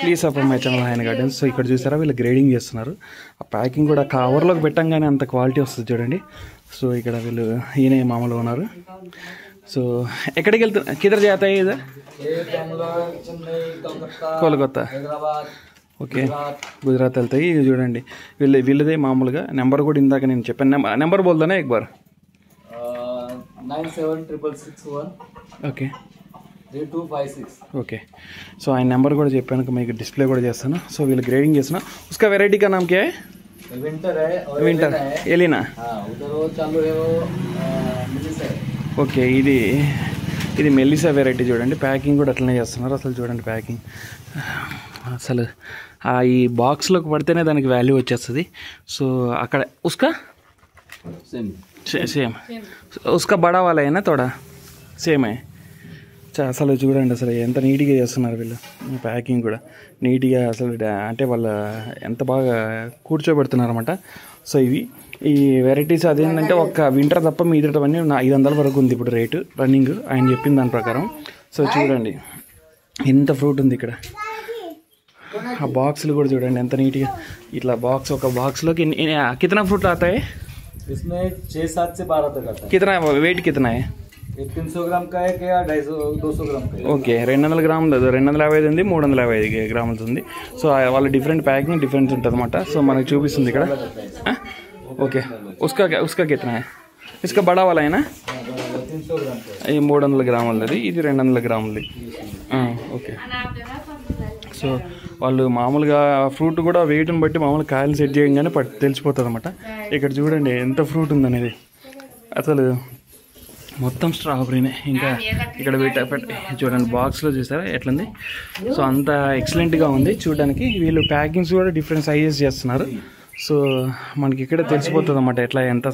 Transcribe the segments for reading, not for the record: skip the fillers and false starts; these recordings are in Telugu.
ప్లీజ్ సపోర్ట్ మై ఛానల్ హాయన్ గార్డెన్స్. సో ఇక్కడ చూసారా వీళ్ళు గ్రేడింగ్ చేస్తున్నారు. ఆ ప్యాకింగ్ కూడా కవర్లోకి పెట్టంగానే అంత క్వాలిటీ వస్తుంది చూడండి. సో ఇక్కడ వీళ్ళు ఈయన మామూలుగా ఉన్నారు. సో ఎక్కడికి వెళ్తున్నారు? కిదర్ జాతాయి ఇదా? కోల్కత్తా. ఓకే, గుజరాత్ వెళ్తాయి. ఇది చూడండి వీళ్ళదే మామూలుగా నెంబర్ కూడా ఇందాక నేను చెప్పాను. నెంబర్ బోల్దానే ఎక్ బార్. 976661. ఓకే 3256. ఓకే, సో ఆయన నెంబర్ కూడా చెప్పాను, మీకు డిస్ప్లే కూడా చేస్తాను. సో వీళ్ళు గ్రేడింగ్ చేస్తున్నా. उसका वेराइटी का नाम क्या है? Winter Elina. ఓకే, ఇది మెల్లిసా వెరైటీ చూడండి. ప్యాకింగ్ కూడా అట్లనే చేస్తున్నారు. అసలు చూడండి ప్యాకింగ్, అసలు ఈ బాక్స్లోకి పడితేనే దానికి వాల్యూ వచ్చేస్తుంది. సో అక్కడ ఉస్కా సేమ్ ఉస్కా బడా వాళ్ళ అయినా తోడా సేమే. అసలు చూడండి అసలు ఎంత నీట్గా చేస్తున్నారు వీళ్ళు. ప్యాకింగ్ కూడా నీట్గా అసలు అంటే వాళ్ళ ఎంత బాగా కూర్చోబెడుతున్నారు అనమాట. సో ఈ వెరైటీస్ అదేంటంటే ఒక వింటర్ తప్ప మిగతావన్నీ 500 వరకు ఉంది ఇప్పుడు రేటు రన్నింగ్ ఆయన చెప్పిన దాని ప్రకారం. సో చూడండి ఎంత ఫ్రూట్ ఉంది ఇక్కడ. ఆ బాక్సులు కూడా చూడండి ఎంత నీట్గా ఇట్లా ఒక బాక్స్లోకి కిतना फ्रूट आता है? इसमें 6-7 से 12 तक आता है. कितना वेट कितना है? 300 ग्राम का है या 250 ग्राम का है. ఓకే, 200 గ్రాములు 255 ఉంది, 355 గ్రాములు ఉంది. సో వాళ్ళ డిఫరెంట్ ప్యాకింగ్ డిఫరెన్స్ ఉంటుంది అనమాట. సో మనకు చూపిస్తుంది ఇక్కడ. ఓకే, ఉస్కా కిतना है? इसका बड़ा वाला है ना? 300 ग्राम का. ఈ 300 గ్రాములది, ఇది 200 గ్రాములది. ఓకే, సో వాళ్ళు మామూలుగా ఫ్రూట్ కూడా వెయిట్ని బట్టి మామూలుగా కాయలు సెట్ చేయగానే తెలిసిపోతుంది అనమాట. ఇక్కడ చూడండి ఎంత ఫ్రూట్ ఉందనేది. అసలు మొత్తం స్ట్రాబెరీనే. ఇంకా ఇక్కడ చూడండి బాక్స్లో చూసారా ఎట్లుంది. సో అంత ఎక్సలెంట్గా ఉంది చూడడానికి. వీళ్ళు ప్యాకింగ్స్ కూడా డిఫరెంట్ సైజెస్ చేస్తున్నారు. సో మనకి ఇక్కడ తెలిసిపోతుంది అన్నమాట ఎట్లా ఎంత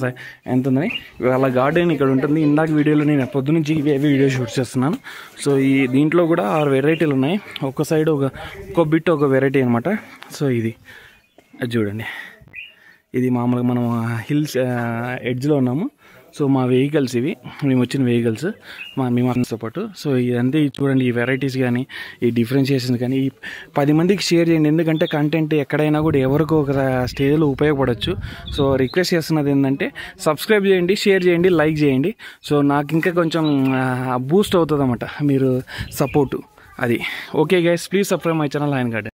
ఉందని. వాళ్ళ గార్డెన్ ఇక్కడ ఉంటుంది. ఇందాక వీడియోలో నేను పొద్దునుంచి వీడియో షూట్ చేస్తున్నాను. సో దీంట్లో కూడా 6 వెరైటీలు ఉన్నాయి. ఒక్క సైడ్ ఒక్క బిట్ ఒక వెరైటీ అనమాట. సో అది చూడండి. ఇది మామూలుగా మనం హిల్స్ ఎడ్జ్లో ఉన్నాము. సో మా వెహికల్స్ మేము వచ్చిన వెహికల్స్ మేమంతో పాటు. సో ఇదంతా చూడండి, ఈ వెరైటీస్ కానీ ఈ డిఫరెన్షియేషన్స్ కానీ 10 మందికి షేర్ చేయండి. ఎందుకంటే కంటెంట్ ఎక్కడైనా కూడా ఎవరికో ఒక స్టేజ్లో ఉపయోగపడవచ్చు. సో రిక్వెస్ట్ చేస్తున్నది ఏంటంటే సబ్స్క్రైబ్ చేయండి, షేర్ చేయండి, లైక్ చేయండి. సో నాకు ఇంకా కొంచెం బూస్ట్ అవుతుంది అన్నమాట మీరు సపోర్టు అది. Okay guys, please subscribe my channel హాయన్ గార్డెన్.